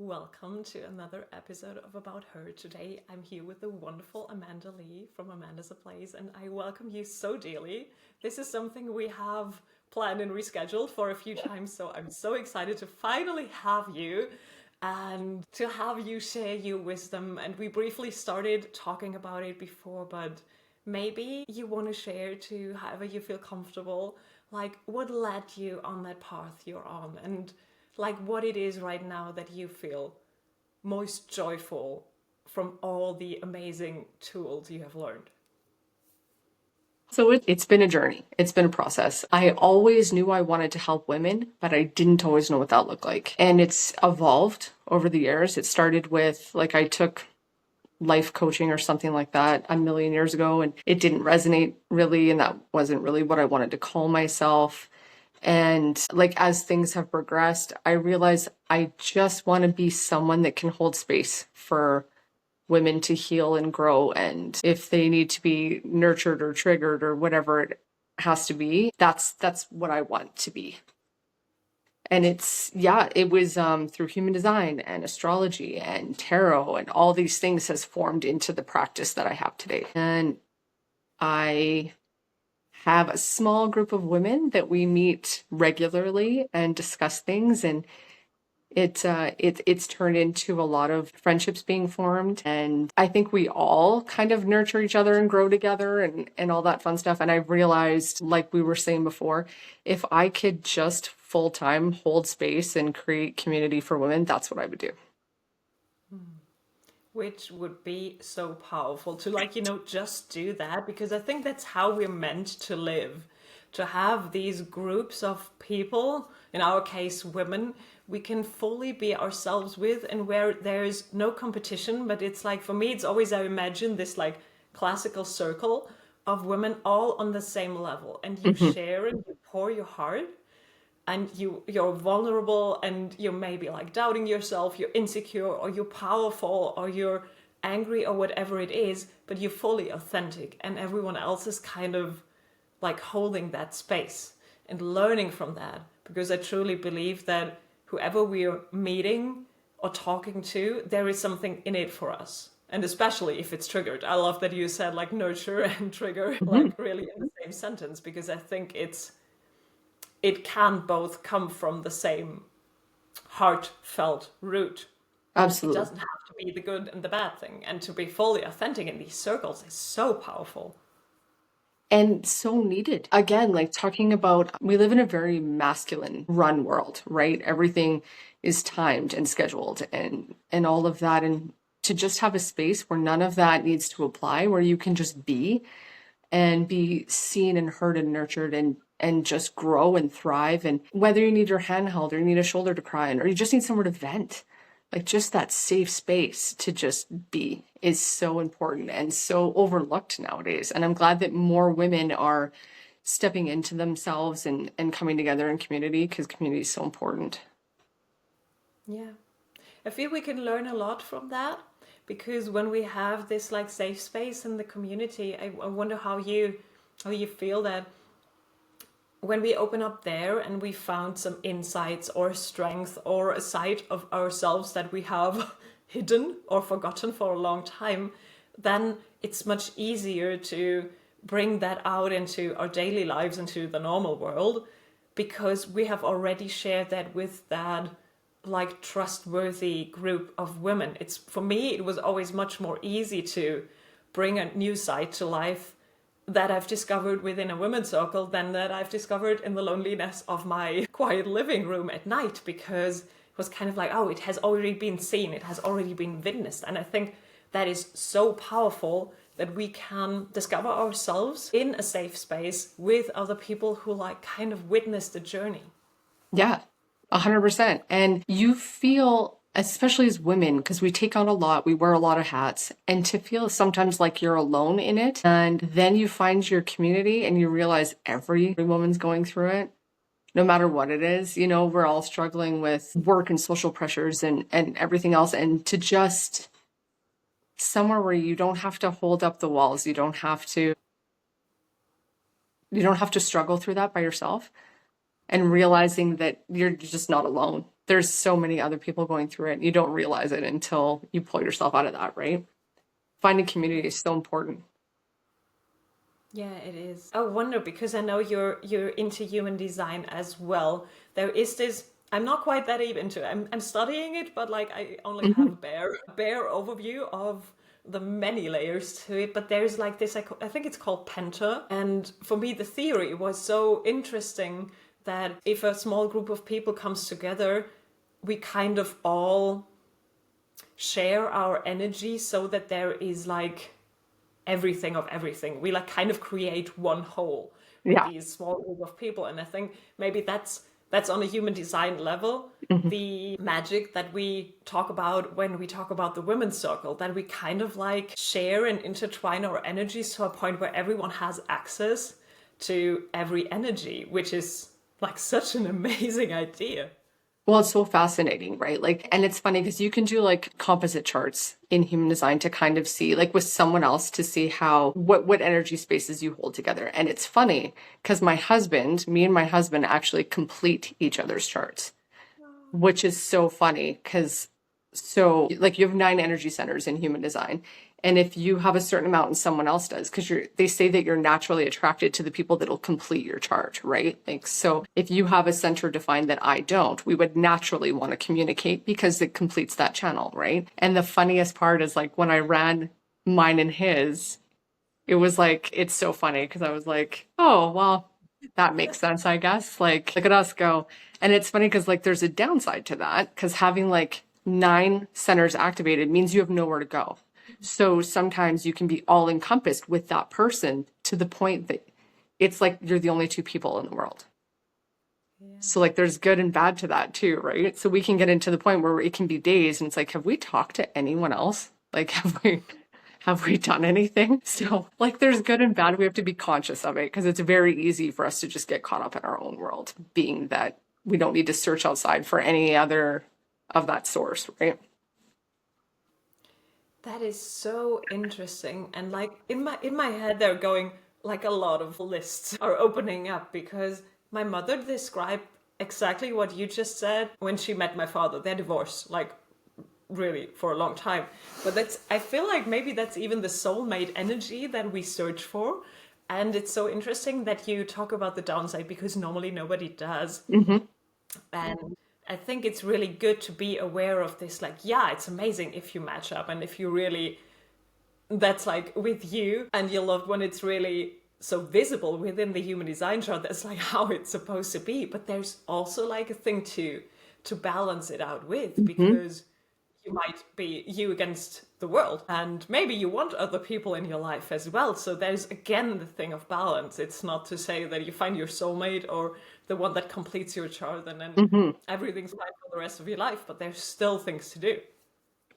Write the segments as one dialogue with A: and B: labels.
A: Welcome to another episode of About Her. Today I'm here with the wonderful Amanda Lee from Amanda's a Place, and I welcome you so dearly. This is something we have planned and rescheduled for a few times, so I'm so excited to finally have you and to have you share your wisdom. And we briefly started talking about it before, but maybe you want to share to however you feel comfortable, like what led you on that path you're on, and like what it is right now that you feel most joyful from all the amazing tools you have learned.
B: So it's been a journey. It's been a process. I always knew I wanted to help women, but I didn't always know what that looked like. And it's evolved over the years. It started with, like, I took life coaching or something like that a million years ago, and it didn't resonate really, and that wasn't really what I wanted to call myself. And like, as things have progressed, I realized I just want to be someone that can hold space for women to heal and grow. And if they need to be nurtured or triggered or whatever it has to be, that's what I want to be. And it was through human design and astrology and tarot and all these things has formed into the practice that I have today. And I have a small group of women that we meet regularly and discuss things, and it's turned into a lot of friendships being formed. And I think we all kind of nurture each other and grow together and all that fun stuff. And I realized, like we were saying before, if I could just full-time hold space and create community for women, that's what I would do.
A: Which would be so powerful to, just do that, because I think that's how we're meant to live, to have these groups of people, in our case, women, we can fully be ourselves with, and where there's no competition. But it's like, for me, it's always, I imagine this like classical circle of women all on the same level, and you share and you pour your heart, and you're vulnerable, and you're maybe like doubting yourself, you're insecure, or you're powerful, or you're angry, or whatever it is, but you're fully authentic, and everyone else is kind of like holding that space and learning from that. Because I truly believe that whoever we're meeting or talking to, there is something in it for us. And especially if it's triggered. I love that you said like nurture and trigger, like really in the same sentence, because I think it can both come from the same heartfelt root. It
B: Absolutely.
A: doesn't have to be the good and the bad thing. And to be fully authentic in these circles is so powerful.
B: And so needed. Again, like talking about, we live in a very masculine run world, right? Everything is timed and scheduled and all of that. And to just have a space where none of that needs to apply, where you can just be and be seen and heard and nurtured and just grow and thrive. And whether you need your hand held or you need a shoulder to cry on, or you just need somewhere to vent, like just that safe space to just be is so important and so overlooked nowadays. And I'm glad that more women are stepping into themselves and coming together in community, because community is so important.
A: Yeah. I feel we can learn a lot from that, because when we have this like safe space in the community, I wonder how you feel that when we open up there and we found some insights or strength or a side of ourselves that we have hidden or forgotten for a long time, then it's much easier to bring that out into our daily lives, into the normal world, because we have already shared that with that like trustworthy group of women. It's, for me, it was always much more easy to bring a new side to life that I've discovered within a women's circle than that I've discovered in the loneliness of my quiet living room at night, because it was kind of like, oh, it has already been seen, it has already been witnessed. And I think that is so powerful, that we can discover ourselves in a safe space with other people who like kind of witness the journey.
B: Yeah, 100%. And you feel, especially as women, because we take on a lot, we wear a lot of hats, and to feel sometimes like you're alone in it. And then you find your community and you realize every woman's going through it, no matter what it is. You know, we're all struggling with work and social pressures and everything else. And to just somewhere where you don't have to hold up the walls, you don't have to struggle through that by yourself, and realizing that you're just not alone. there's so many other people going through it. And you don't realize it until you pull yourself out of that, right? Finding community is so important.
A: Yeah, it is. I wonder because I know you're into human design as well. There is this. I'm not quite that deep into it. I'm studying it, but like I only have
B: Mhm.
A: a bare overview of the many layers to it. But there's like this. I think it's called Penta, and for me, the theory was so interesting that if a small group of people comes together, we kind of all share our energy so that there is like everything of everything. We like kind of create one whole with
B: Yeah.
A: these small group of people. And I think maybe that's on a human design level,
B: Mhm.
A: the magic that we talk about when we talk about the women's circle, that we kind of like share and intertwine our energies to a point where everyone has access to every energy, which is like such an amazing idea.
B: Well, it's so fascinating, right? Like, and it's funny because you can do like composite charts in human design to kind of see, like with someone else, to see how what energy spaces you hold together. And it's funny because me and my husband actually complete each other's charts, which is so funny because so like you have 9 energy centers in human design. And if you have a certain amount and someone else does, because they say that you're naturally attracted to the people that'll complete your chart, right? Like, so if you have a center defined that I don't, we would naturally want to communicate because it completes that channel, right? And the funniest part is like when I ran mine and his, it was like, it's so funny because I was like, oh, well, that makes sense, I guess. Like, look at us go. And it's funny because, like, there's a downside to that because having like 9 centers activated means you have nowhere to go. So sometimes you can be all encompassed with that person to the point that it's like you're the only 2 people in the world.
A: Yeah.
B: So, like, there's good and bad to that too, right? So we can get into the point where it can be days and it's like, have we talked to anyone else? Like, have we done anything? So, like, there's good and bad. We have to be conscious of it because it's very easy for us to just get caught up in our own world, being that we don't need to search outside for any other of that source, right?
A: That is so interesting. And like in my head they're going like a lot of lists are opening up because my mother described exactly what you just said when she met my father. They're divorced like really for a long time. But that's I feel like maybe that's even the soulmate energy that we search for. And it's so interesting that you talk about the downside because normally nobody does.
B: Hmm.
A: And I think it's really good to be aware of this. Like, yeah, it's amazing if you match up and if you really, that's like with you and your loved one, it's really so visible within the human design chart. That's like how it's supposed to be. But there's also like a thing to balance it out with
B: Hmm.
A: because you might be you against the world and maybe you want other people in your life as well, so there's again the thing of balance. It's not to say that you find your soulmate or the one that completes your chart and then
B: Hmm.
A: everything's fine for the rest of your life, but there's still things to do.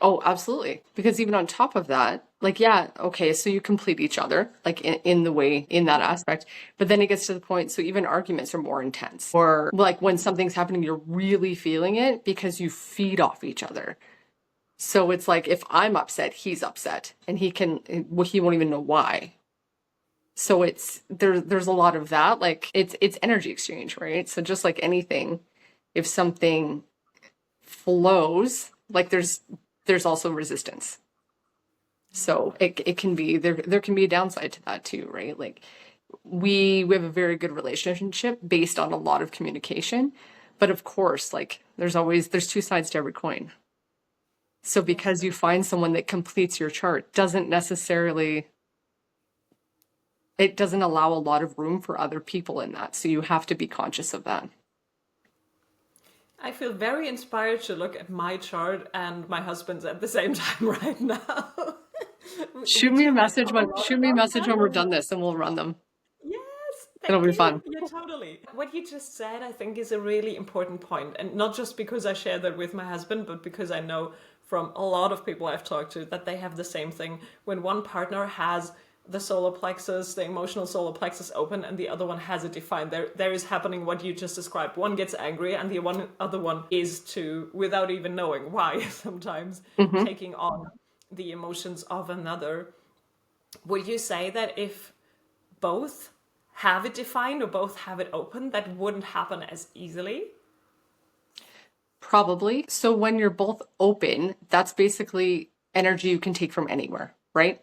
B: Oh, absolutely. Because even on top of that, like, yeah, okay, so you complete each other, like in the way, in that aspect. But then it gets to the point, so even arguments are more intense. Or like when something's happening, you're really feeling it because you feed off each other. So it's like if I'm upset, he's upset, and well, he won't even know why. So there's a lot of that. Like it's energy exchange, right? So just like anything, if something flows, like there's also resistance. So it can be there can be a downside to that too, right? Like we have a very good relationship based on a lot of communication, but of course, like there's 2 sides to every coin. So
A: Yes,
B: because you find someone that completes your chart doesn't necessarily it doesn't allow a lot of room for other people in that. So you have to be conscious of that.
A: I feel very inspired to look at my chart and my husband's at the same time right now. We
B: Shoot me a
A: two might
B: message
A: talk a
B: when
A: lot
B: shoot me a
A: about
B: message
A: that.
B: when we're done this and we'll run them.
A: Yes,
B: It'll
A: thank
B: be
A: you.
B: fun.
A: Yeah, totally. What you just said, I think, is a really important point. And not just because I share that with my husband, but because I know from a lot of people I've talked to that they have the same thing. When one partner has the solar plexus, the emotional solar plexus open, and the other one has it defined, there is happening what you just described. One gets angry, and the other one is too, without even knowing why, sometimes
B: Hmm.
A: taking on the emotions of another. Would you say that if both have it defined or both have it open, that wouldn't happen as easily?
B: Probably. So when you're both open, that's basically energy you can take from anywhere, right?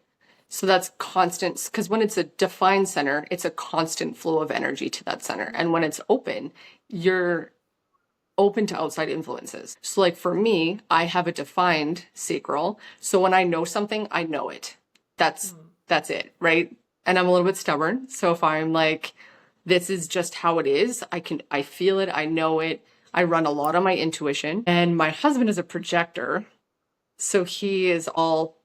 B: So that's constant, because when it's a defined center, it's a constant flow of energy to that center. And when it's open, you're open to outside influences. So like for me, I have a defined sacral. So when I know something, I know it. That's it, right? And I'm a little bit stubborn. So if I'm like, this is just how it is, I feel it, I know it. I run a lot on my intuition. And my husband is a projector. So he is all,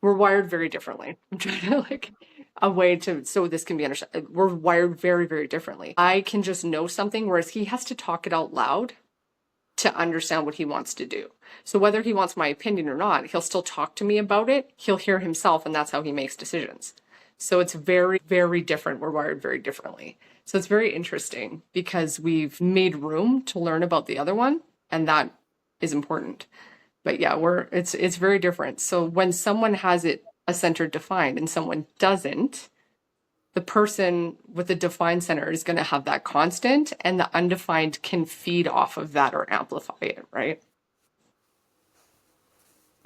B: we're wired very differently. I'm trying to like a way to, so this can be understood. We're wired very, very differently. I can just know something, whereas he has to talk it out loud to understand what he wants to do. So whether he wants my opinion or not, he'll still talk to me about it. He'll hear himself, and that's how he makes decisions. So it's very, very different. We're wired very differently. So it's very interesting because we've made room to learn about the other one, and that is important. But yeah, it's very different. So when someone has it a center defined and someone doesn't, the person with the defined center is going to have that constant, and the undefined can feed off of that or amplify it, right?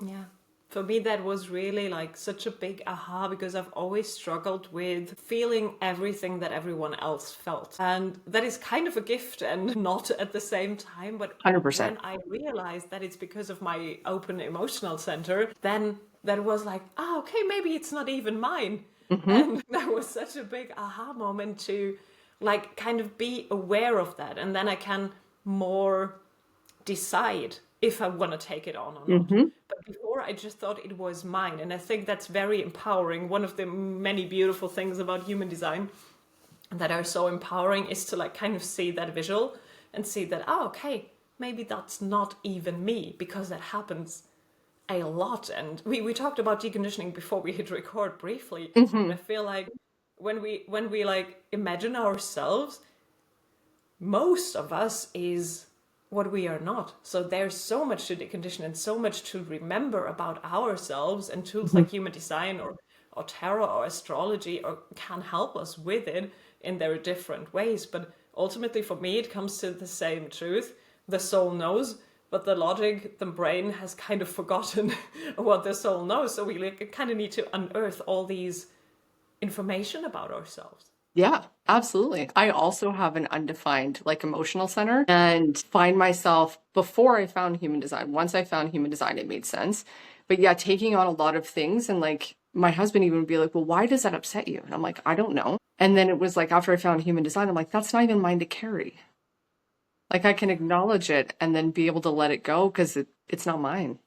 A: Yeah. For me, that was really like such a big aha because I've always struggled with feeling everything that everyone else felt. And that is kind of a gift and not at the same time. But
B: 100%.
A: when I realized that it's because of my open emotional center, then that was like, oh, okay, maybe it's not even mine. And that was such a big aha moment to like kind of be aware of that. And then I can more decide if I want to take it on or not. But before, I just thought it was mine. And I think that's very empowering. One of the many beautiful things about human design that are so empowering is to like kind of see that visual and see that, oh, okay, maybe that's not even me, because that happens a lot. And we talked about deconditioning before we hit record briefly. And I feel like when we like imagine ourselves, most of us is what we are not. So there's so much to decondition and so much to remember about ourselves, and tools like human design or tarot or astrology or can help us with it in their different ways. But ultimately for me, it comes to the same truth. The soul knows, but the logic, the brain has kind of forgotten what the soul knows. So we like, kind of need to unearth all these information about ourselves.
B: Yeah, absolutely. I also have an undefined like emotional center, and find myself before I found human design. Once I found human design, it made sense. But yeah, taking on a lot of things, and like my husband even would be like, well, why does that upset you? And I'm like, I don't know. And then it was like after I found human design, I'm like, that's not even mine to carry. Like I can acknowledge it and then be able to let it go because it's not mine.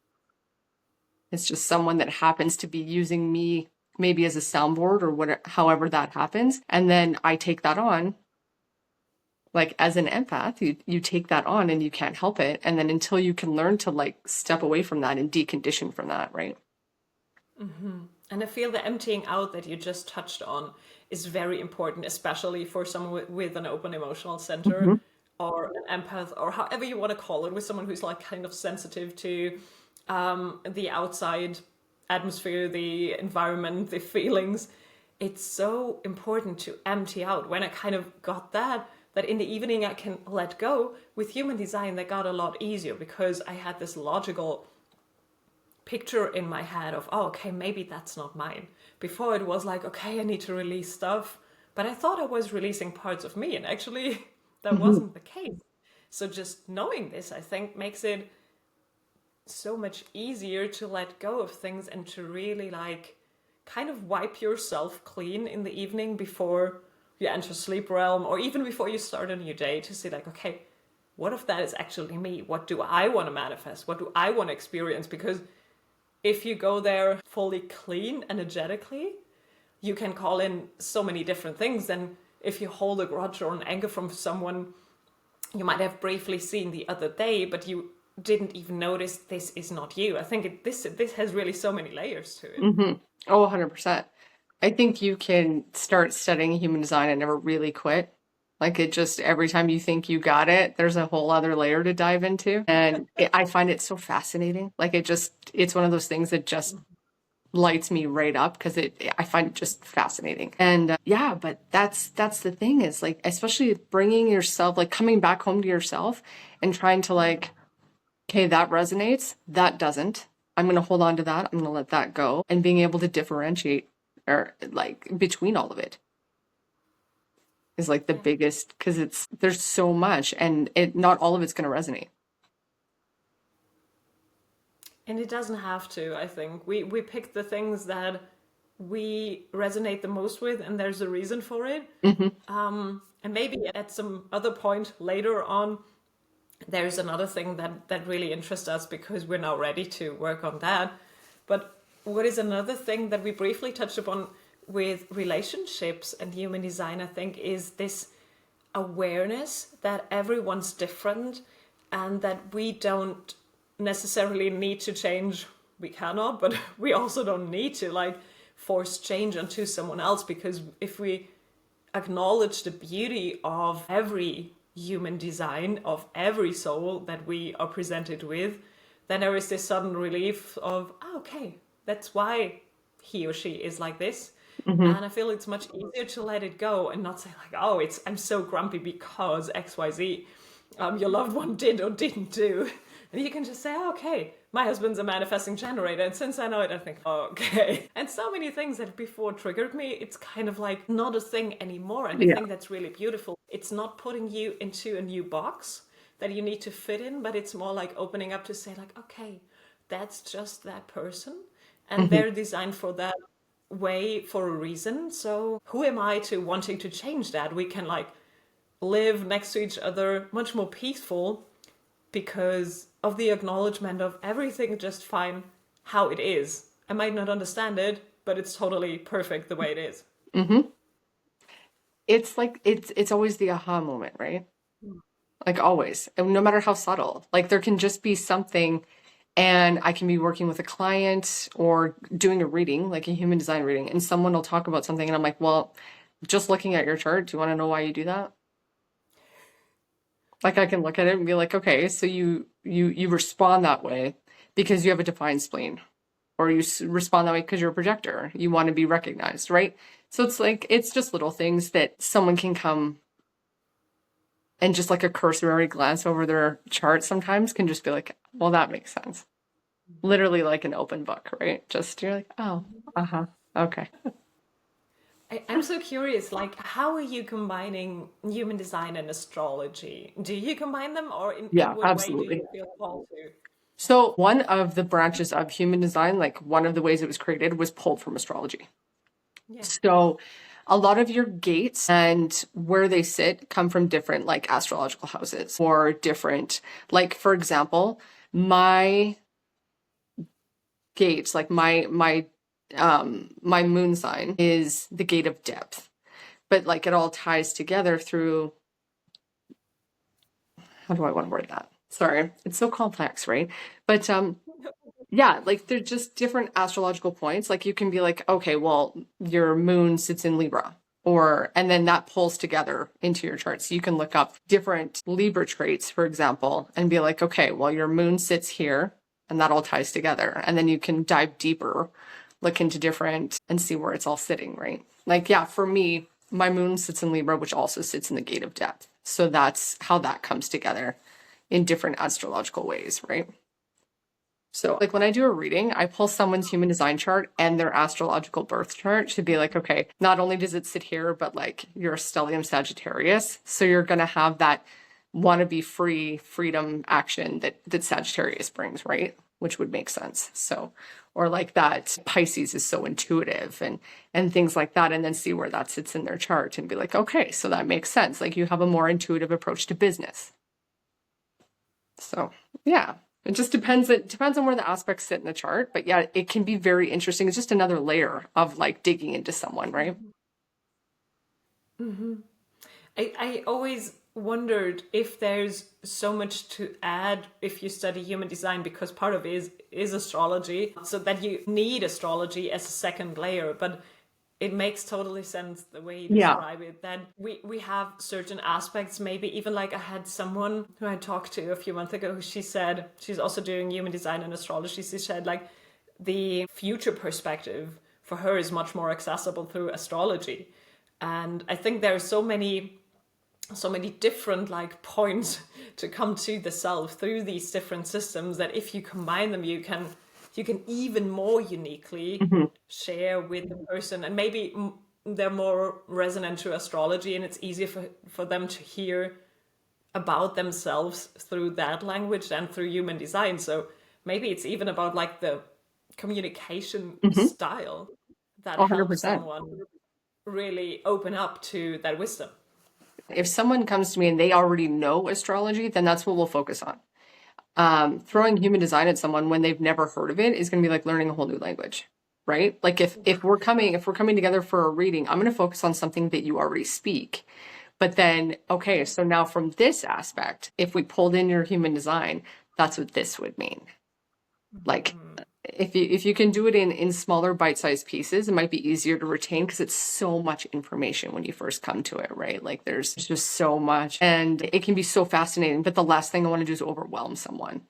B: It's just someone that happens to be using me maybe as a soundboard or whatever, however that happens. And then I take that on. Like as an empath, you take that on and you can't help it. And then until you can learn to like step away from that and decondition from that, right?
A: And I feel the emptying out that you just touched on is very important, especially for someone with an open emotional center or an empath, or however you want to call it, with someone who's like kind of sensitive to the outside atmosphere, the environment, the feelings. It's so important to empty out. When I kind of got that in the evening I can let go. With human design, that got a lot easier because I had this logical picture in my head of, oh, okay, maybe that's not mine. Before it was like, okay, I need to release stuff. But I thought I was releasing parts of me, and actually that wasn't the case. So just knowing this, I think, makes it so much easier to let go of things and to really like kind of wipe yourself clean in the evening before you enter sleep realm, or even before you start a new day, to see like, okay, what if that is actually me? What do I want to manifest? What do I want to experience? Because if you go there fully clean energetically, you can call in so many different things. And if you hold a grudge or an anger from someone you might have briefly seen the other day, but you didn't even notice, this is not you. I think this has really so many layers to it.
B: Oh, 100%. I think you can start studying human design and never really quit. Like it just, every time you think you got it, there's a whole other layer to dive into. And I find it so fascinating. Like it's one of those things that just lights me right up because I find it just fascinating. And yeah, but that's the thing is like, especially bringing yourself, like coming back home to yourself and trying to like, okay, that resonates, that doesn't. I'm going to hold on to that. I'm going to let that go, and being able to differentiate or like between all of it is like the biggest, because there's so much and not all of it's going to resonate.
A: And it doesn't have to, I think. We pick the things that we resonate the most with, and there's a reason for it.
B: Mm-hmm.
A: And maybe at some other point later on, there's another thing that really interests us because we're now ready to work on that. But what is another thing that we briefly touched upon with relationships and human design, I think, is this awareness that everyone's different and that we don't necessarily need to change. We cannot, but we also don't need to like force change onto someone else, because if we acknowledge the beauty of every human design, of every soul that we are presented with, then there is this sudden relief of, oh, okay, that's why he or she is like this.
B: Mm-hmm.
A: And I feel it's much easier to let it go and not say like, oh, I'm so grumpy because XYZ your loved one did or didn't do. And you can just say, oh, okay, my husband's a manifesting generator. And since I know it, I think, oh, okay. And so many things that before triggered me, it's kind of like not a thing anymore. And I think that's really beautiful. It's not putting you into a new box that you need to fit in, but it's more like opening up to say like, okay, that's just that person. And
B: Mm-hmm.
A: they're designed for that way for a reason. So who am I to wanting to change that? We can like live next to each other much more peaceful because of the acknowledgement of everything just fine how it is. I might not understand it, but it's totally perfect the way it is.
B: Mm-hmm. It's like it's always the aha moment, right? Like always, and no matter how subtle. Like there can just be something, and I can be working with a client or doing a reading, like a human design reading, and someone will talk about something, and I'm like, well, just looking at your chart, do you want to know why you do that? Like I can look at it and be like, okay, so you respond that way because you have a defined spleen, or you respond that way because you're a projector. You want to be recognized, right? So it's like it's just little things that someone can come and just like a cursory glance over their chart sometimes can just be like, well, that makes sense. Literally like an open book, right? Just you're like, oh, uh-huh, okay.
A: I'm so curious, like, how are you combining human design and astrology? Do you combine them, or in
B: Yeah,
A: what way do
B: absolutely.
A: you feel called to?
B: So one of the branches of human design, like one of the ways it was created, was pulled from astrology.
A: Yeah.
B: So a lot of your gates and where they sit come from different like astrological houses or different, like for example, my gates, like my moon sign is the gate of depth. But like it all ties together through, how do I want to word that? Sorry, it's so complex, right? But yeah, like they're just different astrological points. Like you can be like, okay, well, your moon sits in Libra, or and then that pulls together into your chart. So you can look up different Libra traits, for example, and be like, okay, well, your moon sits here, and that all ties together. And then you can dive deeper, look into different and see where it's all sitting, right? Like, yeah, for me, my moon sits in Libra, which also sits in the gate of depth. So that's how that comes together in different astrological ways, right? So, like when I do a reading, I pull someone's human design chart and their astrological birth chart to be like, okay, not only does it sit here, but like you're a stellium Sagittarius. So you're going to have that want to be free, freedom action that Sagittarius brings, right? Which would make sense. So, or like that Pisces is so intuitive and things like that, and then see where that sits in their chart and be like, okay, so that makes sense. Like you have a more intuitive approach to business. So yeah, it just depends. It depends on where the aspects sit in the chart. But yeah, it can be very interesting. It's just another layer of like digging into someone, right?
A: I always wondered if there's so much to add if you study human design, because part of it is astrology, so that you need astrology as a second layer. But it makes totally sense the way you
B: Yeah.
A: describe it, that we have certain aspects, maybe even like I had someone who I talked to a few months ago, she said she's also doing human design and astrology. She said like the future perspective for her is much more accessible through astrology. And I think there are so many different like points to come to the self through these different systems, that if you combine them, you can even more uniquely
B: Mhm.
A: share with the person, and maybe they're more resonant to astrology, and it's easier for them to hear about themselves through that language than through human design. So maybe it's even about like the communication
B: Mhm.
A: style that helps
B: 100%.
A: someone really open up to that wisdom.
B: If someone comes to me and they already know astrology, then that's what we'll focus on. Throwing human design at someone when they've never heard of it is going to be like learning a whole new language, right? Like if we're coming together for a reading, I'm going to focus on something that you already speak. But then, okay, so now from this aspect, if we pulled in your human design, that's what this would mean. Like if you can do it in smaller bite-sized pieces, it might be easier to retain because it's so much information when you first come to it, right? Like there's just so much and it can be so fascinating, but the last thing I want to do is overwhelm someone.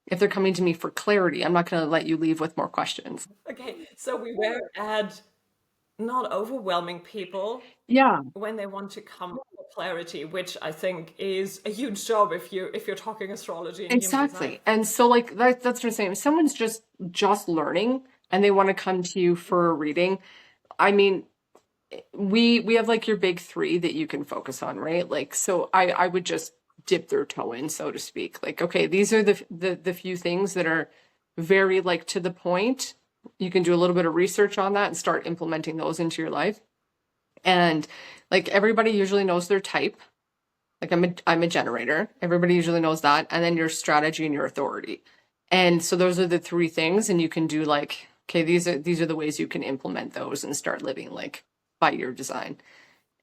B: If they're coming to me for clarity, I'm not going to let you leave with more questions.
A: Okay, so we were at not overwhelming people
B: Yeah,
A: when they want to come for clarity, which I think is a huge job if you're talking astrology and human design.
B: exactly. And so like that's what I'm saying. If someone's just learning and they want to come to you for a reading, I mean, we have like your big three that you can focus on, right? Like, so I would just dip their toe in, so to speak. Like, okay, these are the few things that are very like to the point. You can do a little bit of research on that and start implementing those into your life. And like everybody usually knows their type. Like I'm a generator. Everybody usually knows that. And then your strategy and your authority. And so those are the three things. And you can do like, okay, these are the ways you can implement those and start living like by your design.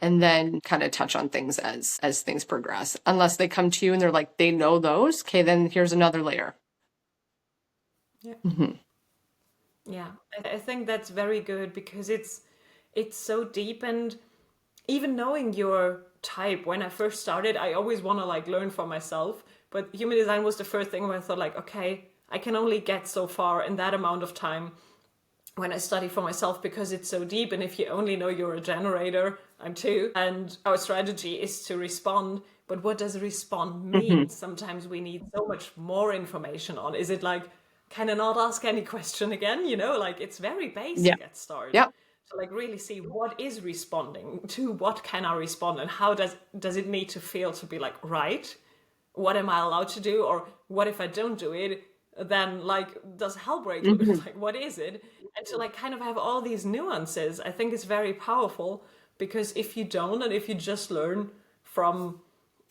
B: And then kind of touch on things as things progress. Unless they come to you and they're like, they know those. Okay, then here's another layer.
A: Yeah.
B: Mhm.
A: Yeah, I think that's very good because it's so deep. And even knowing your type, when I first started, I always want to like learn for myself, but human design was the first thing where I thought like, okay, I can only get so far in that amount of time when I study for myself because it's so deep. And if you only know you're a generator, I'm too, and our strategy is to respond. But what does respond mean?
B: Mhm.
A: Sometimes we need so much more information on. Is it like, can I not ask any question again? You know, like it's very
B: Yeah.
A: basic at start.
B: Yeah.
A: To like really see what is responding to, what can I respond, and how does it need to feel to be like right? What am I allowed to do, or what if I don't do it? Then like, does hell break loose?
B: Mhm.
A: Like, what is it? And to like kind of have all these nuances, I think is very powerful, because if you don't, and if you just learn from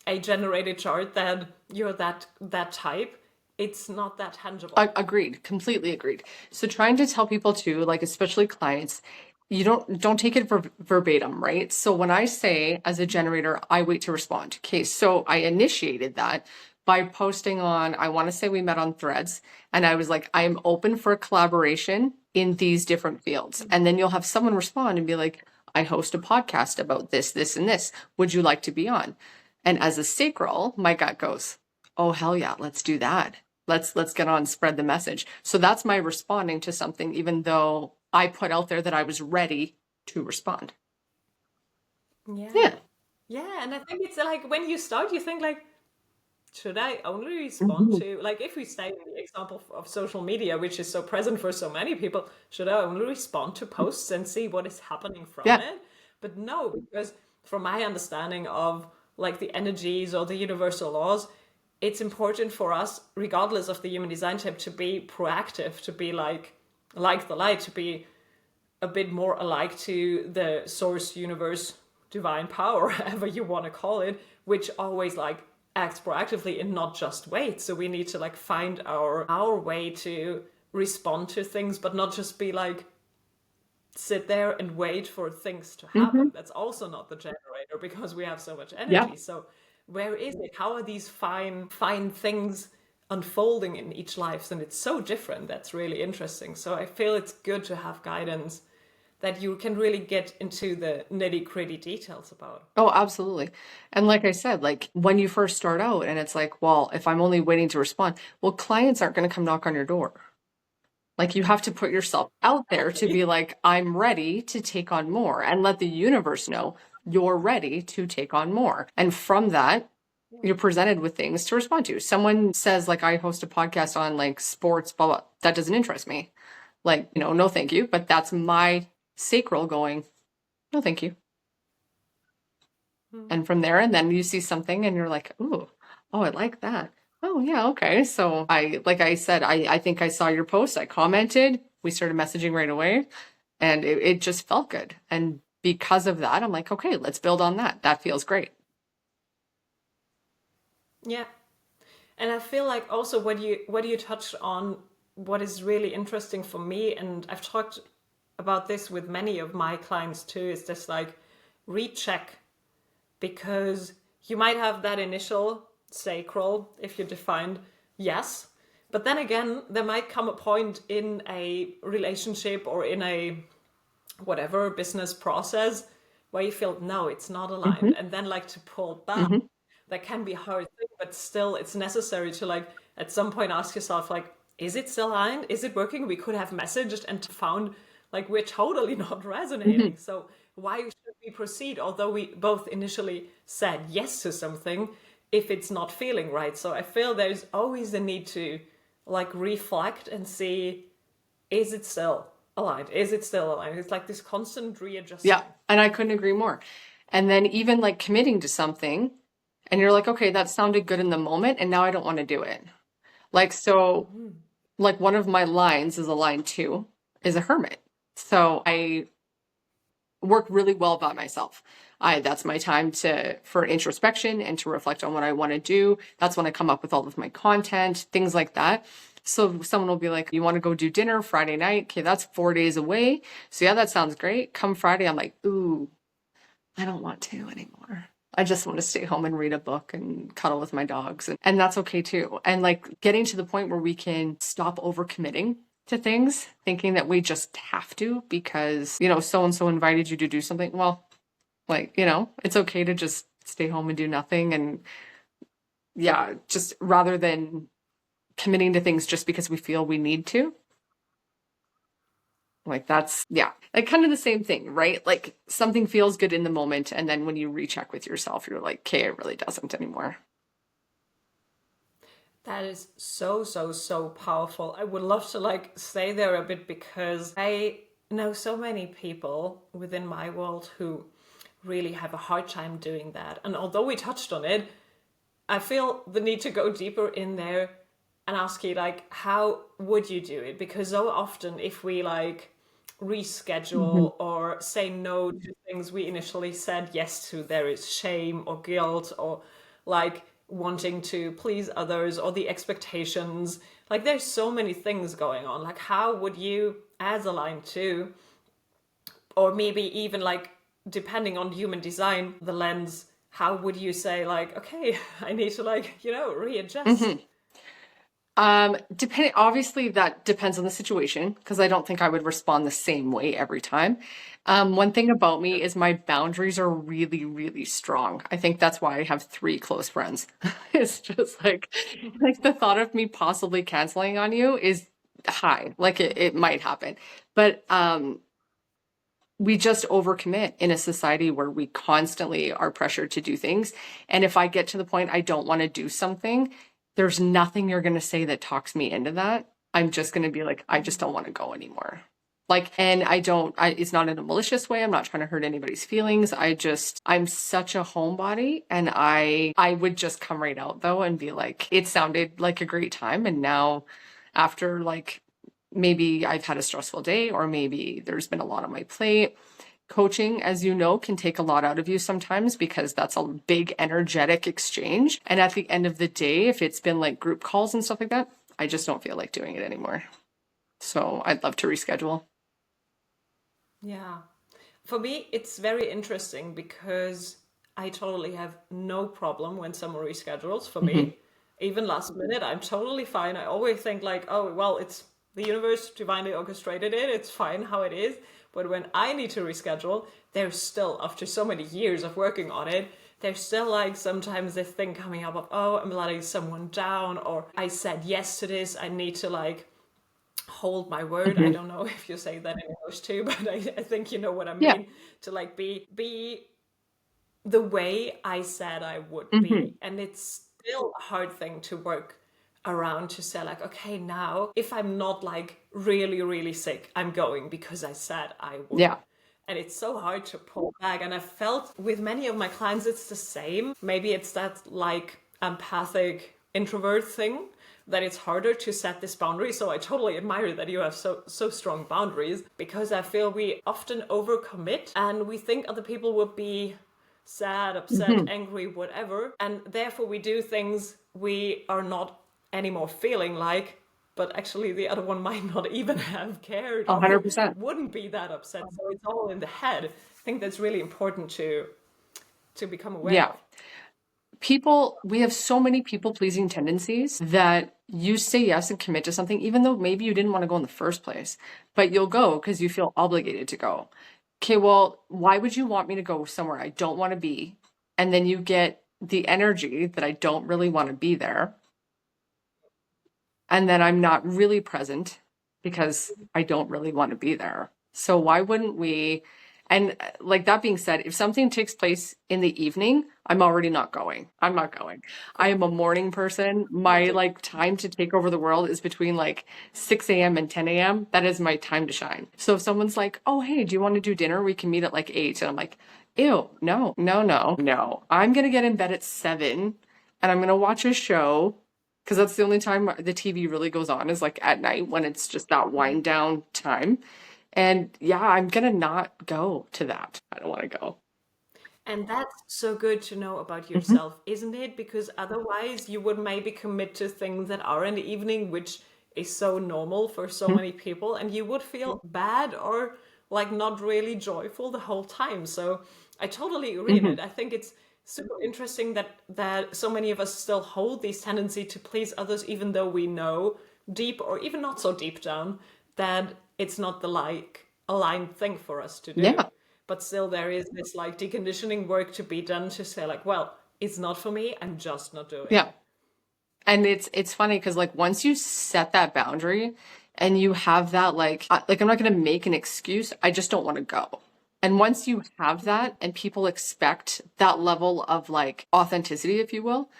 A: a generated chart that you're that type, it's not that tangible.
B: Agreed, completely agreed. So trying to tell people too, like especially clients, you don't take it verbatim, right? So when I say as a generator, I wait to respond. Okay, so I initiated that by posting on, I want to say we met on Threads, and I was like, I'm open for collaboration in these different fields. And then you'll have someone respond and be like, I host a podcast about this, this, and this. Would you like to be on? And as a sacral, my gut goes, oh hell yeah, let's do that. Let's get on, spread the message. So that's my responding to something, even though I put out there that I was ready to respond.
A: Yeah.
B: Yeah.
A: Yeah, and I think it's like when you start, you think like, should I only respond
B: Mhm.
A: to, like, if we stay in the example of social media, which is so present for so many people, should I only respond to posts and see what is happening from
B: Yeah.
A: it? But no, because from my understanding of like the energies or the universal laws, it's important for us, regardless of the human design type, to be proactive, to be like the light, to be a bit more alike to the source, universe, divine power, however you want to call it, which always like acts proactively and not just wait. So we need to like find our way to respond to things, but not just be like sit there and wait for things to
B: Hmm.
A: happen. That's also not the generator because we have so much
B: Yeah.
A: energy. So where is it? How are these fine things unfolding in each life? And it's so different. That's really interesting. So I feel it's good to have guidance that you can really get into the nitty gritty details about.
B: Oh, absolutely. And like I said, like when you first start out and it's like, well, if I'm only waiting to respond, well, clients aren't going to come knock on your door. Like, you have to put yourself out there to be like, I'm ready to take on more, and let the universe know you're ready to take on more. And from that, you're presented with things to respond to. Someone says, like, I host a podcast on like sports, blah, blah. That doesn't interest me. Like, no, thank you. But that's my sacral going, no, thank you. And from there, and then you see something and you're like, ooh, oh, I like that. Oh, yeah, okay. So like I said, I think I saw your post. I commented. We started messaging right away, and it just felt good. And because of that, I'm like, okay, let's build on that. That feels great.
A: Yeah. And I feel like also what you touched on, what is really interesting for me, and I've talked about this with many of my clients too, is just like recheck, because you might have that initial sacral if you defined yes, but then again there might come a point in a relationship or in a whatever business process where you feel no, it's not aligned,
B: Hmm.
A: and then like to pull back,
B: Hmm.
A: that can be a hard thing, but still it's necessary to like at some point ask yourself like, is it still aligned, is it working? We could have messaged and found like we're totally not
B: Hmm.
A: resonating, so why should we proceed although we both initially said yes to something if it's not feeling right? So I feel there's always the need to like reflect and see, is it still aligned? Is it still aligned? It's like this constant
B: Yeah.
A: readjusting.
B: And I couldn't agree more. And then even like committing to something, and you're like, okay, that sounded good in the moment, and now I don't want to do it. Like, so, like, one of my lines is a line two, is a hermit. So I work really well by myself. That's my time for introspection and to reflect on what I want to do. That's when I come up with all of my content, things like that. So someone will be like, you want to go do dinner Friday night? Okay, that's 4 days away. So yeah, that sounds great. Come Friday, I'm like, ooh, I don't want to anymore. I just want to stay home and read a book and cuddle with my dogs. And that's okay too. And like getting to the point where we can stop overcommitting to things, thinking that we just have to because, so and so invited you to do something. Well, like, it's okay to just stay home and do nothing. And yeah, just rather than committing to things just because we feel we need to. Like that's, yeah, like kind of the same thing, right? Like something feels good in the moment. And then when you recheck with yourself, you're like, okay, it really doesn't anymore.
A: That is so powerful. I would love to like stay there a bit because I know so many people within my world who really have a hard time doing that. And although we touched on it, I feel the need to go deeper in there and ask you like, how would you do it? Because so often if we like
B: Mhm.
A: reschedule or say no to things we initially said yes to, there is shame or guilt or like wanting to please others or the expectations. Like there's so many things going on. Like how would you, as a line two, or maybe even like depending on human design, the lens, how would you say like, okay, I need to like, readjust?
B: Mhm. Depending, obviously that depends on the situation because I don't think I would respond the same way every time. One thing about me is my boundaries are really, really strong. I think that's why I have three close friends. It's just like the thought of me possibly canceling on you is high. Like it might happen. But we just overcommit in a society where we constantly are pressured to do things. And if I get to the point I don't want to do something, there's nothing you're going to say that talks me into that. I'm just going to be like, I just don't want to go anymore. Like, and it's not in a malicious way. I'm not trying to hurt anybody's feelings. I'm such a homebody, and I would just come right out though and be like, it sounded like a great time. And now after like maybe I've had a stressful day, or maybe there's been a lot on my plate. Coaching, as you know, can take a lot out of you sometimes because that's a big energetic exchange. And at the end of the day, if it's been like group calls and stuff like that, I just don't feel like doing it anymore. So I'd love to reschedule.
A: Yeah. For me, it's very interesting because I totally have no problem when someone reschedules for
B: Hmm.
A: me. Even last minute, I'm totally fine. I always think like, oh, well, it's the universe divinely orchestrated it. It's fine how it is. But when I need to reschedule, there's still, after so many years of working on it, there's still like sometimes this thing coming up of, oh, I'm letting someone down, or I said yes to this. I need to like hold my word. I
B: Hmm.
A: don't know if you say that in English too, but I think you know what I
B: Yeah.
A: mean. To like be the way I said I would
B: Hmm.
A: be. And it's still a hard thing to work around, to say like, okay, now if I'm not like really, really sick, I'm going because I said I would.
B: Yeah.
A: And it's so hard to pull back. And I felt with many of my clients, it's the same. Maybe it's that like empathic introvert thing, that it's harder to set this boundary. So I totally admire that you have so strong boundaries, because I feel we often overcommit and we think other people would be sad, upset,
B: Hmm.
A: angry, whatever. And therefore we do things we are not anymore feeling like, but actually the other one might not even have cared
B: A hundred
A: or
B: percent.
A: wouldn't be that upset. So it's all in the head. I think that's really important to become aware
B: Yeah.
A: of.
B: We have so many people pleasing tendencies that you say yes and commit to something, even though maybe you didn't want to go in the first place, but you'll go because you feel obligated to go. Okay, well, why would you want me to go somewhere I don't want to be? And then you get the energy that I don't really want to be there. And then I'm not really present because I don't really want to be there. So why wouldn't we? And like that being said, if something takes place in the evening, I'm already not going. I'm not going. I am a morning person.
A: Me
B: My
A: too.
B: like time to take over the world is between like 6 a.m. and 10 a.m. That is my time to shine. So if someone's like, "Oh, hey, do you want to do dinner? We can meet at like 8." And I'm like, "Ew, no, no, no, no. I'm gonna get in bed at 7 and I'm gonna watch a show because that's the only time the TV really goes on is like at night when it's just that wind down time. And yeah, I'm gonna not go to that. I don't want to go.
A: And that's so good to know about
B: Hmm.
A: yourself, isn't it? Because otherwise you would maybe commit to things that are in the evening, which is so normal for so many people, and you would feel bad or like not really joyful the whole time. So I totally agree in
B: Hmm.
A: it. I think it's super interesting that so many of us still hold this tendency to please others, even though we know deep or even not so deep down that it's not the like aligned thing for us to do.
B: Yeah,
A: But still there is this like deconditioning work to be done, to say like, well, it's not for me, I'm just not doing
B: yeah.
A: it.
B: And it's funny because like once you set that boundary and you have that like I'm not gonna make an excuse. I just don't want to go. And once you have that and people expect that level of like authenticity, if you will,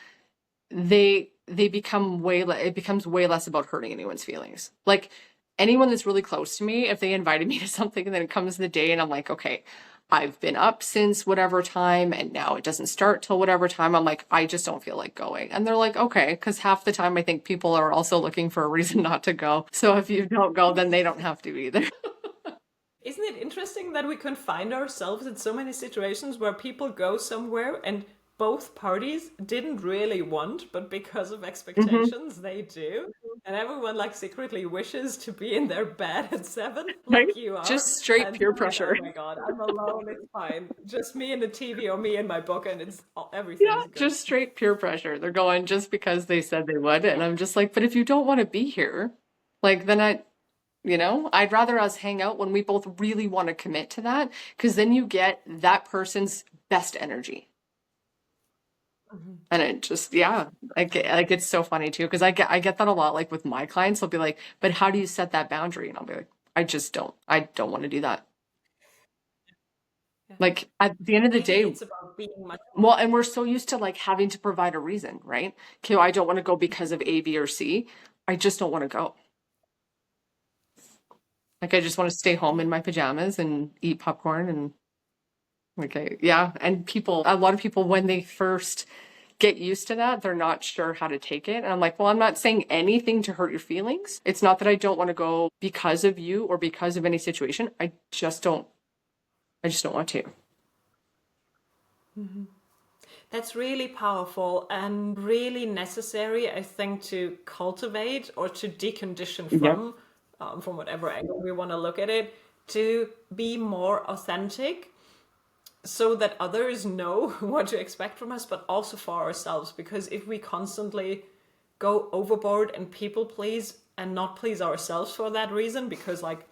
B: they become it becomes way less about hurting anyone's feelings. Like anyone that's really close to me, if they invited me to something and then it comes the day and I'm like, okay, I've been up since whatever time and now it doesn't start till whatever time, I'm like, I just don't feel like going. And they're like, okay, because half the time I think people are also looking for a reason not to go. So if you don't go, then they don't have to either.
A: Isn't it interesting that we can find ourselves in so many situations where people go somewhere and both parties didn't really want, but because of
B: Hmm.
A: expectations, they do. And everyone like secretly wishes to be in their bed at 7,
B: Right?
A: like you are.
B: Just straight
A: And you're
B: peer
A: like,
B: pressure.
A: oh my God, I'm alone, it's fine. Just me and the TV or me and my book, and
B: Yeah,
A: everything's good.
B: just straight peer pressure. They're going just because they said they would. And I'm just like, but if you don't want to be here, like then I'd rather us hang out when we both really want to commit to that, because then you get that person's best energy. And it just, yeah, like it's so funny too, because I get that a lot, like with my clients, they'll be like, but how do you set that boundary? And I'll be like, I don't want to do that.
A: Yeah.
B: Like at the end of the
A: Maybe
B: day,
A: it's about being much more.
B: well, and we're so used to like having to provide a reason, right? Okay, well, I don't want to go because of A, B, or C. I just don't want to go. Like I just want to stay home in my pajamas and eat popcorn and okay, yeah. And a lot of people, when they first get used to that, they're not sure how to take it. And I'm like, well, I'm not saying anything to hurt your feelings. It's not that I don't want to go because of you or because of any situation. I just don't want to.
A: That's really powerful and really necessary, I think, to cultivate or to decondition
B: Yeah.
A: from whatever angle we want to look at it, to be more authentic so that others know what to expect from us, but also for ourselves. Because if we constantly go overboard and people please and not please ourselves for that reason, because like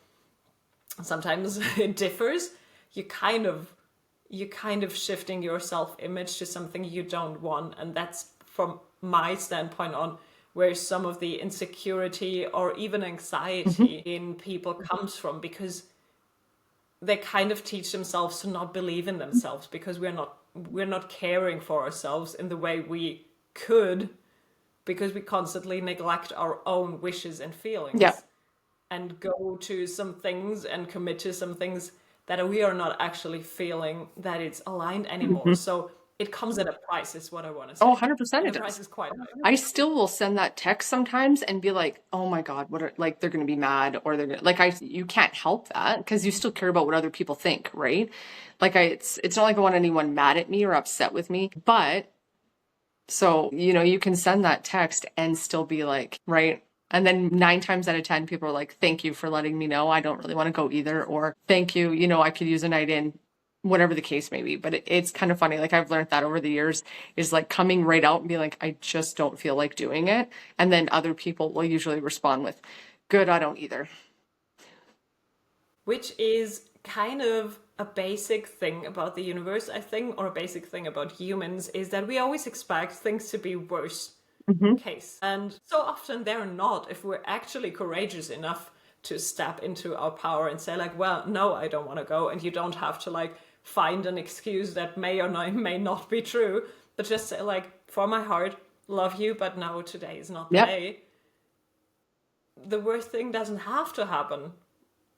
A: sometimes it differs, you kind of shifting your self-image to something you don't want. And that's from my standpoint on where some of the insecurity or even anxiety in people comes from, because they kind of teach themselves to not believe in themselves because we're not caring for ourselves in the way we could, because we constantly neglect our own wishes and
B: Yeah.
A: feelings and go to some things and commit to some things that we are not actually feeling that it's aligned anymore. So it comes at a price, is what I want to
B: Oh,
A: say.
B: 100%
A: And
B: it
A: the price
B: does.
A: is quite high.
B: I still will send that text sometimes and be like, "Oh my God, what are like they're going to be mad or they're gonna, like you can't help that because you still care about what other people think, right? Like it's not like I want anyone mad at me or upset with me, but so, you can send that text and still be like, right? And then 9 times out of 10 people are like, "Thank you for letting me know. I don't really want to go either," or "Thank you, I could use a night in." Whatever the case may be. But it's kind of funny. Like I've learned that over the years is like coming right out and being like, "I just don't feel like doing it." And then other people will usually respond with, "Good, I don't either."
A: Which is kind of a basic thing about the universe, I think, or a basic thing about humans, is that we always expect things to be worse case. And so often they're not, if we're actually courageous enough to step into our power and say like, well, no, I don't want to go. And you don't have to like find an excuse that may or may not be true, but just say like, for my heart, love you, but no, today is not the
B: Yep.
A: day. The worst thing doesn't have to happen.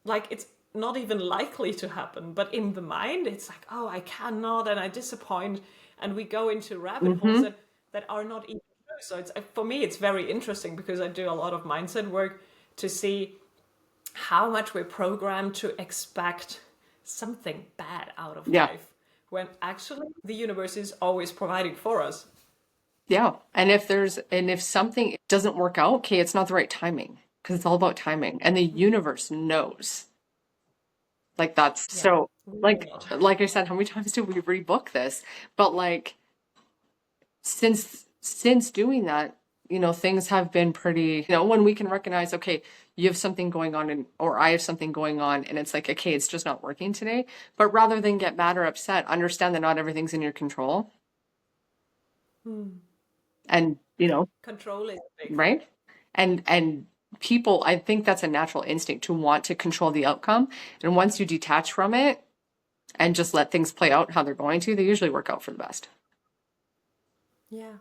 A: Like it's not even likely to happen, but in the mind it's like, oh, I cannot, and I disappoint, and we go into rabbit holes that are not even true. So it's, for me it's very interesting because I do a lot of mindset work to see how much we're programmed to expect something bad out of
B: Yeah.
A: life when actually the universe is always providing for us.
B: Yeah. And if something doesn't work out, okay, it's not the right timing because it's all about timing. And the universe knows. Like that's
A: Yeah,
B: so
A: we know
B: like
A: a lot.
B: like I said, how many times did we rebook this? But like since doing that, things have been pretty, when we can recognize, okay, you have something going on or I have something going on and it's like, okay, it's just not working today. But rather than get mad or upset, understand that not everything's in your control. And,
A: Control is a big thing.
B: right? And people, I think that's a natural instinct to want to control the outcome. And once you detach from it and just let things play out how they're going to, they usually work out for the best.
A: Yeah.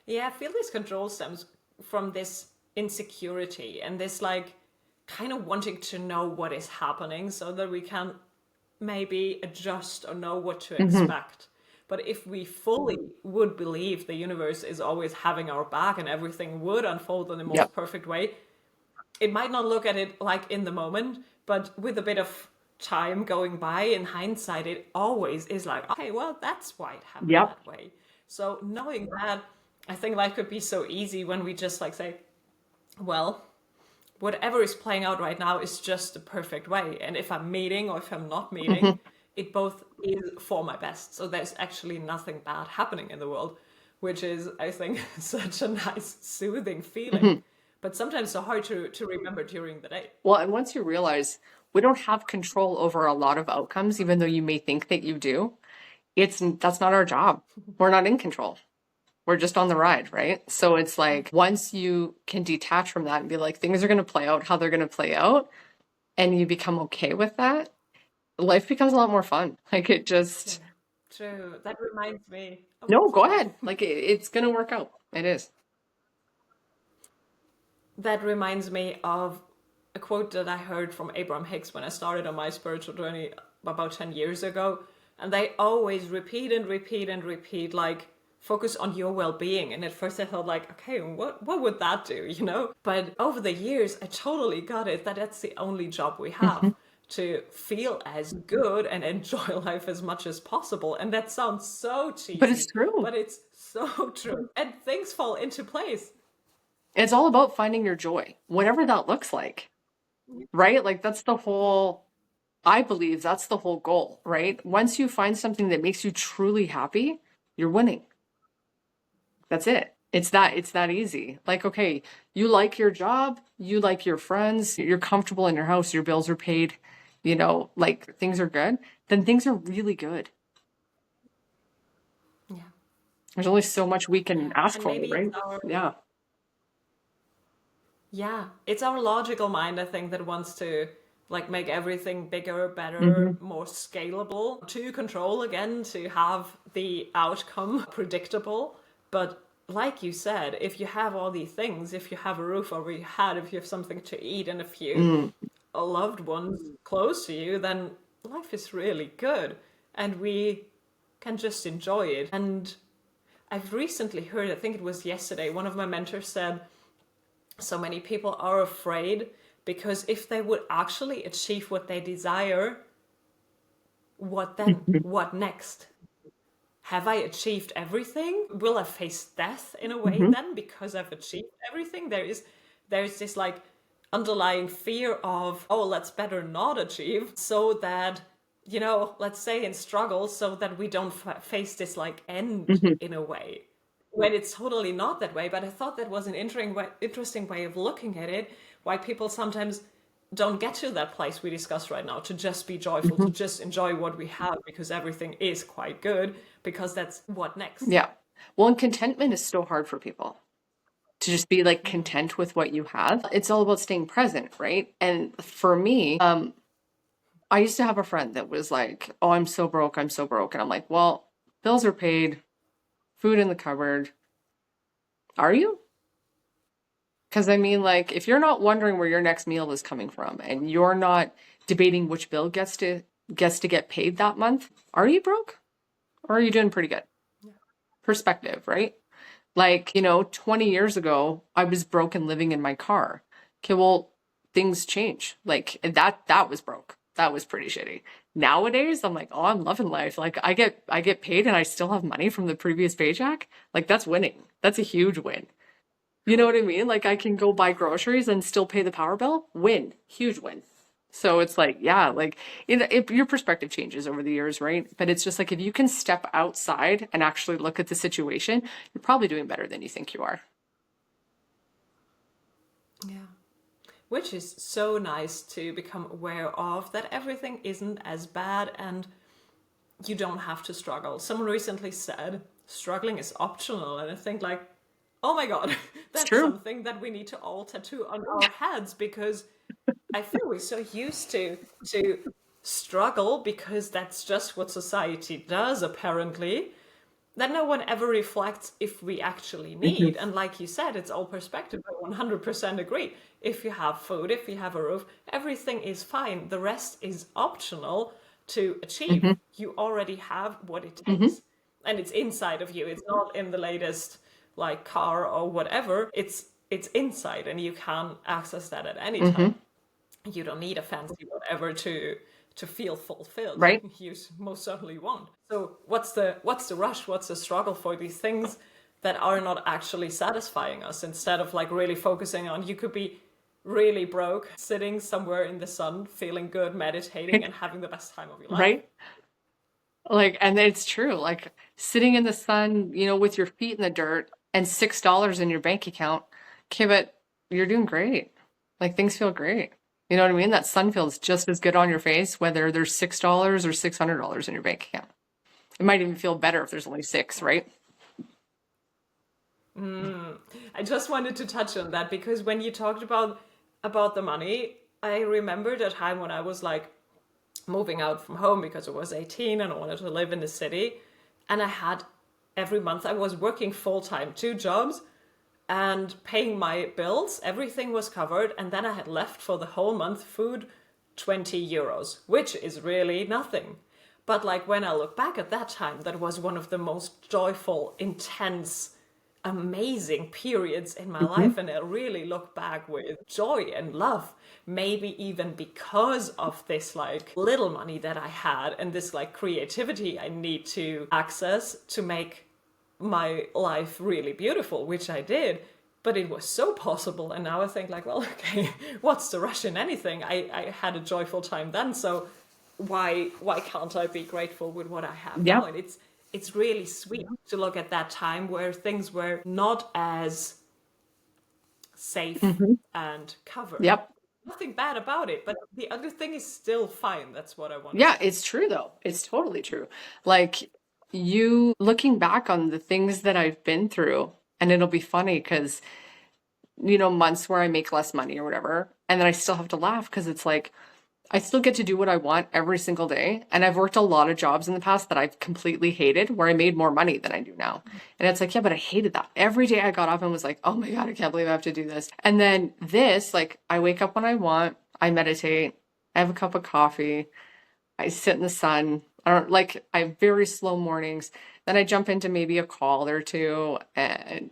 A: Yeah, I feel this control stems from this insecurity and this like kind of wanting to know what is happening so that we can maybe adjust or know what to
B: Hmm.
A: expect. But if we fully would believe the universe is always having our back and everything would unfold in the
B: Yep.
A: most perfect way, it might not look at it like in the moment, but with a bit of time going by in hindsight, it always is like, okay, well, that's why it happened
B: Yep.
A: that way. So knowing that, I think life could be so easy when we just like say, well, whatever is playing out right now is just the perfect way. And if I'm meeting or if I'm not meeting,
B: Hmm.
A: it both is for my best. So there's actually nothing bad happening in the world, which is, I think, such a nice, soothing feeling.
B: Hmm.
A: But sometimes so hard to remember during the day.
B: Well, and once you realize we don't have control over a lot of outcomes, even though you may think that you do, that's not our job. We're not in control. We're just on the ride, right? So it's like once you can detach from that and be like, things are going to play out how they're going to play out, and you become okay with that, life becomes a lot more fun. Like it
A: Yeah,
B: just,
A: true. That reminds me. Oh,
B: no, go
A: sorry.
B: ahead. Like it's going to work out. It is.
A: That reminds me of a quote that I heard from Abraham Hicks when I started on my spiritual journey about 10 years ago. And they always repeat and repeat and repeat, like, focus on your well-being. And at first I thought like, okay, what would that do, But over the years, I totally got it that that's the only job we have,
B: Mhm.
A: to feel as good and enjoy life as much as possible. And that sounds so
B: But it's
A: cheesy,
B: true.
A: but it's so true. And things fall into place.
B: It's all about finding your joy, whatever that looks like, right? Like that's the whole, I believe that's the whole goal, right? Once you find something that makes you truly happy, you're winning. That's it. It's that easy. Like, okay, you like your job, you like your friends, you're comfortable in your house, your bills are paid, like things are good, then things are really good.
A: Yeah.
B: There's only so much we can
A: Yeah.
B: ask
A: And
B: for,
A: maybe it's
B: right?
A: our
B: Yeah.
A: Yeah, it's our logical mind, I think, that wants to like make everything bigger, better,
B: Hmm.
A: more scalable, to control again, to have the outcome predictable. But like you said, if you have all these things, if you have a roof over your head, if you have something to eat, and a few
B: Mm.
A: loved ones close to you, then life is really good. And we can just enjoy it. And I've recently heard, I think it was yesterday, one of my mentors said, so many people are afraid because if they would actually achieve what they desire, what then? What next? Have I achieved everything? Will I face death in a way
B: Hmm.
A: then because I've achieved everything? There's this like underlying fear of, oh, let's better not achieve so that, let's say in struggle, so that we don't face this like end
B: Hmm.
A: in a way, when it's totally not that way. But I thought that was an interesting way of looking at it, why people sometimes don't get to that place we discussed right now, to just be joyful, to
B: Hmm.
A: just enjoy what we have because everything is quite good, because that's what next.
B: Yeah. Well, and contentment is so hard for people to just be like content with what you have. It's all about staying present, right? And for me, I used to have a friend that was like, "Oh, I'm so broke, I'm so broke." And I'm like, "Well, bills are paid, food in the cupboard. Are you?" Because I mean, like, if you're not wondering where your next meal is coming from and you're not debating which bill gets to get paid that month, are you broke or are you doing pretty good? Perspective, right? Like, 20 years ago, I was broke and living in my car. Okay, well, things change. Like that was broke. That was pretty shitty. Nowadays, I'm like, oh, I'm loving life. Like I get paid and I still have money from the previous paycheck. Like that's winning. That's a huge win. You know what I mean? Like I can go buy groceries and still pay the power bill. Win. Huge win. So it's like, yeah, like your perspective changes over the years, right? But it's just like if you can step outside and actually look at the situation, you're probably doing better than you think you are.
A: Yeah. Which is so nice to become aware of, that everything isn't as bad and you don't have to struggle. Someone recently said struggling is optional, and I think like, oh my god,
B: It's
A: that's
B: true.
A: something that we need to all tattoo on our heads, because I feel we're so used to struggle because that's just what society does apparently, that no one ever reflects if we actually
B: Hmm.
A: need. And like you said, it's all perspective. I 100% agree. If you have food, if you have a roof, everything is fine. The rest is optional to achieve.
B: Hmm.
A: You already have what it
B: Hmm.
A: takes. And it's inside of you. It's not in the latest like car or whatever. It's inside, and you can access that at any
B: Hmm.
A: time. You don't need a fancy whatever to feel fulfilled.
B: Right?
A: You most certainly won't. So what's the rush? What's the struggle for these things that are not actually satisfying us? Instead of like really focusing on, you could be really broke, sitting somewhere in the sun, feeling good, meditating, and having the best time of your life.
B: Right? Like, and it's true. Like sitting in the sun, with your feet in the dirt and $6 in your bank account. Okay, but you're doing great. Like things feel great. You know what I mean? That sun feels just as good on your face, whether there's $6 or $600 in your bank account. It might even feel better if there's only six, right?
A: I just wanted to touch on that because when you talked about the money, I remembered a time when I was like moving out from home because I was 18 and I wanted to live in the city. And I had every month, I was working full time, two jobs, and paying my bills. Everything was covered. And then I had left for the whole month food, 20 euros, which is really nothing. But like when I look back at that time, that was one of the most joyful, intense, amazing periods in my
B: Hmm.
A: life, and I really look back with joy and love, maybe even because of this like little money that I had and this like creativity I need to access to make my life really beautiful, which I did. But it was so possible, and now I think like, well, okay, what's the rush in anything? I had a joyful time then, so why can't I be grateful with what I have
B: Yeah.
A: now? And it's really sweet to look at that time where things were not as safe
B: Hmm.
A: and covered.
B: Yep.
A: Nothing bad about it, but the other thing is still fine. That's what I want to
B: Yeah,
A: say.
B: it's true though. It's totally true. Like you looking back on the things that I've been through, and it'll be funny because months where I make less money or whatever. And then I still have to laugh because it's like, I still get to do what I want every single day. And I've worked a lot of jobs in the past that I've completely hated where I made more money than I do now. And it's like, yeah, but I hated that. Every day I got up and was like, oh my God, I can't believe I have to do this. And then this, like, I wake up when I want, I meditate, I have a cup of coffee, I sit in the sun. I have very slow mornings. Then I jump into maybe a call or two and,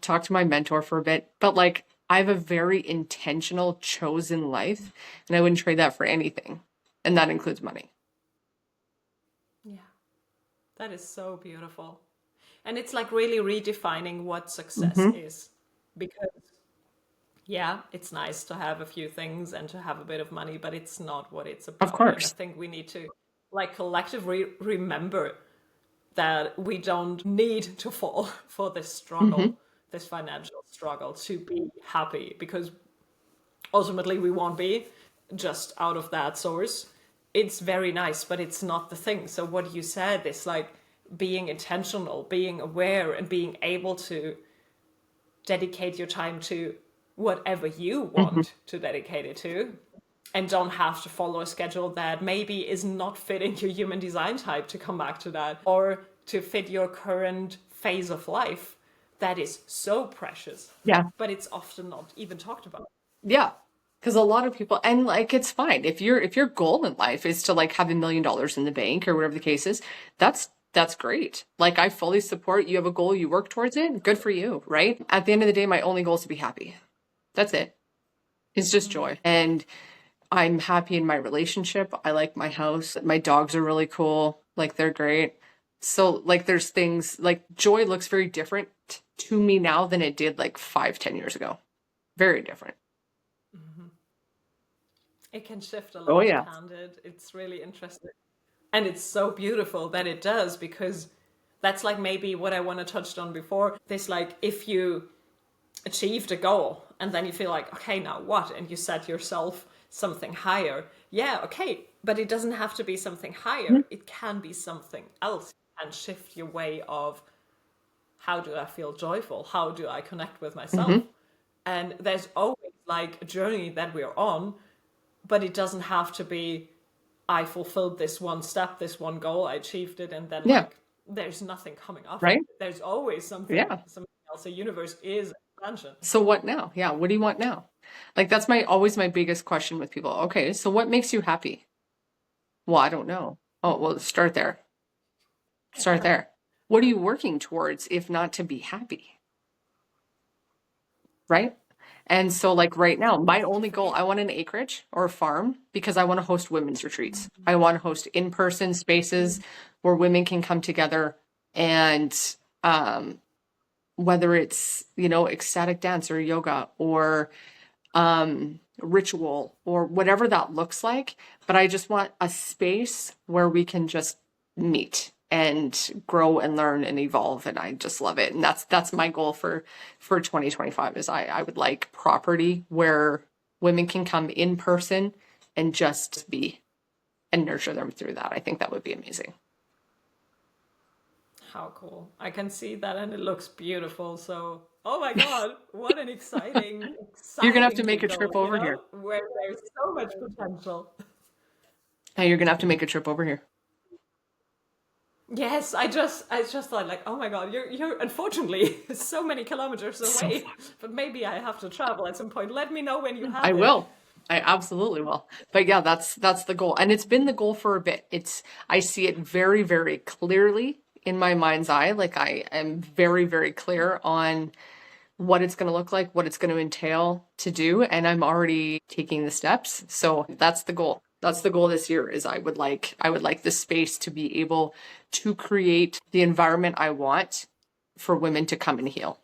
B: talk to my mentor for a bit. But like, I have a very intentional, chosen life, and I wouldn't trade that for anything. And that includes money.
A: Yeah, that is so beautiful. And it's like really redefining what success
B: Hmm.
A: is. Because, yeah, it's nice to have a few things and to have a bit of money, but it's not what it's
B: Of
A: about. And I
B: course.
A: think we need to, like, collectively remember that we don't need to fall for this
B: Hmm.
A: struggle, this financial struggle to be happy, because ultimately we won't be just out of that source. It's very nice, but it's not the thing. So what you said is like being intentional, being aware, and being able to dedicate your time to whatever you
B: Hmm.
A: want to dedicate it to, and don't have to follow a schedule that maybe is not fitting your human design type, to come back to that, or to fit your current phase of life. That is so precious,
B: Yeah.
A: but it's often not even talked about.
B: Yeah. Because a lot of people, and like, it's fine if your goal in life is to like have $1 million in the bank or whatever the case is, that's great. Like, I fully support you have a goal, you work towards it. Good for you, right? At the end of the day, my only goal is to be happy. That's it. It's just joy. And I'm happy in my relationship. I like my house. My dogs are really cool. Like, they're great. So like, there's things like joy looks very different to me now than it did like 5, 10 years ago. Very different.
A: It can shift a
B: Oh
A: lot,
B: yeah.
A: can't it? It's really interesting. And it's so beautiful that it does, because that's like maybe what I want to touched on before. This, like, if you achieved a goal and then you feel like, okay, now what? And you set yourself something higher. Yeah, okay. But it doesn't have to be something higher. It can be something else, and shift your way of how do I feel joyful? How do I connect with myself?
B: Hmm.
A: And there's always like a journey that we're on, but it doesn't have to be I fulfilled this one step, this one goal, I achieved it, and then
B: Yeah.
A: like there's nothing coming after
B: Right.
A: it. There's always something
B: Yeah.
A: something else. The universe is expansion.
B: So what now? Yeah. What do you want now? Like, that's always my biggest question with people. Okay. So what makes you happy? Well, I don't know. Oh, well, start there. Start there. What are you working towards if not to be happy? Right. And so, like, right now, my only goal, I want an acreage or a farm because I want to host women's retreats. I want to host in-person spaces where women can come together and, um, whether it's, ecstatic dance or yoga or ritual or whatever that looks like. But I just want a space where we can just meet and grow and learn and evolve. And I just love it. And that's my goal for 2025 is I would like property where women can come in person and just be and nurture them through that. I think that would be amazing.
A: How cool. I can see that, and it looks beautiful. So, oh my God, what an exciting,
B: You're gonna have to
A: exciting
B: make
A: new
B: a trip
A: goal,
B: over here.
A: where there's so much potential.
B: Hey, you're gonna have to make a trip over here.
A: Yes, I just thought like, oh my God, you're unfortunately so many kilometers
B: So
A: away, but maybe I have to travel at some point. Let me know when you
B: I
A: have it.
B: will. I absolutely will. But yeah, that's the goal. And it's been the goal for a bit. I see it very, very clearly in my mind's eye. Like, I am very, very clear on what it's going to look like, what it's going to entail to do, and I'm already taking the steps. So that's the goal. That's the goal this year is I would like the space to be able to create the environment I want for women to come and heal.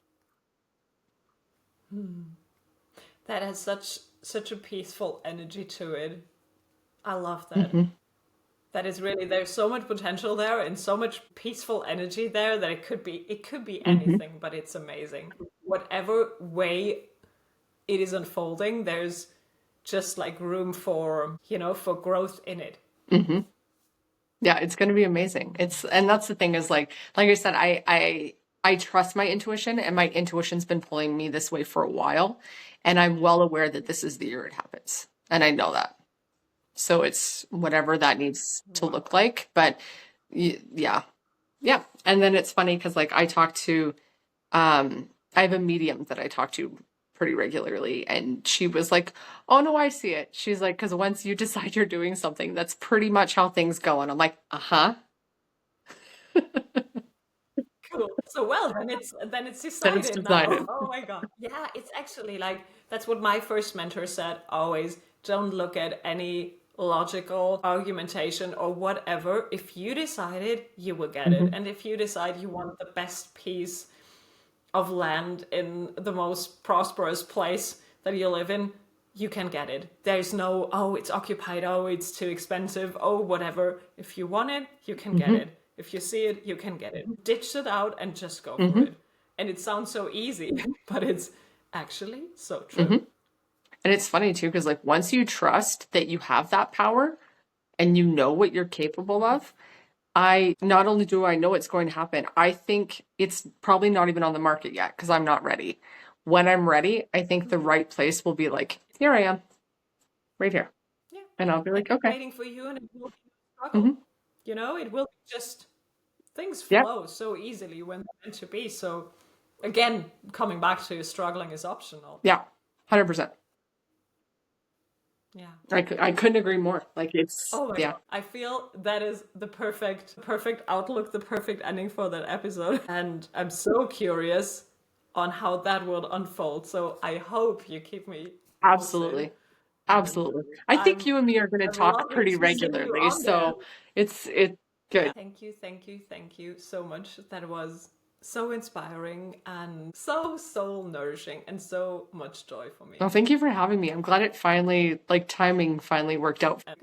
A: That has such a peaceful energy to it. I love that.
B: Hmm.
A: That is really, there's so much potential there and so much peaceful energy there that it could be
B: Hmm.
A: anything, but it's amazing. Whatever way it is unfolding, there's just like room for, for growth in it.
B: Yeah, it's going to be amazing. And that's the thing is like I said, I I trust my intuition, and my intuition's been pulling me this way for a while. And I'm well aware that this is the year it happens. And I know that. So it's whatever that needs to
A: Wow.
B: look like. But yeah. Yeah. And then it's funny because like I have a medium that I talk to pretty regularly, and she was like, "Oh no, I see it." She's like, "Because once you decide you're doing something, that's pretty much how things go." And I'm like, "Uh-huh."
A: Cool. So well, then it's
B: Then it's
A: decided now.
B: decided.
A: Oh my God. Yeah, it's actually like that's what my first mentor said always. Don't look at any logical argumentation or whatever. If you decide it, you will get it.
B: Hmm.
A: And if you decide you want the best piece of land in the most prosperous place that you live in, you can get it. There's no, oh, it's occupied, oh, it's too expensive, oh, whatever. If you want it, you can get
B: Hmm.
A: it. If you see it, you can get it. Ditch it out and just go for
B: Hmm.
A: it. And it sounds so easy, but it's actually so true.
B: Hmm. And it's funny too, because like once you trust that you have that power and you know what you're capable of, I not only do I know it's going to happen, I think it's probably not even on the market yet because I'm not ready. When I'm ready, I think the right place will be like, here I am, right here.
A: Yeah.
B: And I'll be
A: And
B: like,
A: it's
B: okay.
A: waiting for you and it will be a struggle.
B: Hmm.
A: It will just, things
B: Yeah.
A: flow so easily when they're meant to be. So again, coming back to struggling is optional.
B: Yeah. 100%.
A: Yeah.
B: I couldn't agree more. Like it's,
A: Oh my
B: yeah.
A: God. I feel that is the perfect outlook, the perfect ending for that episode. And I'm so curious on how that will unfold. So I hope you keep me posted.
B: Absolutely.
A: And
B: Absolutely. I think
A: I'm
B: you and me are going to
A: I'm
B: talk
A: loving
B: pretty
A: seeing you
B: regularly.
A: on there.
B: So it's good.
A: Thank you, thank you, thank you so much. That was so inspiring and so soul nourishing and so much joy for me.
B: Well, thank you for having me. I'm glad it finally, like timing finally worked out.
A: And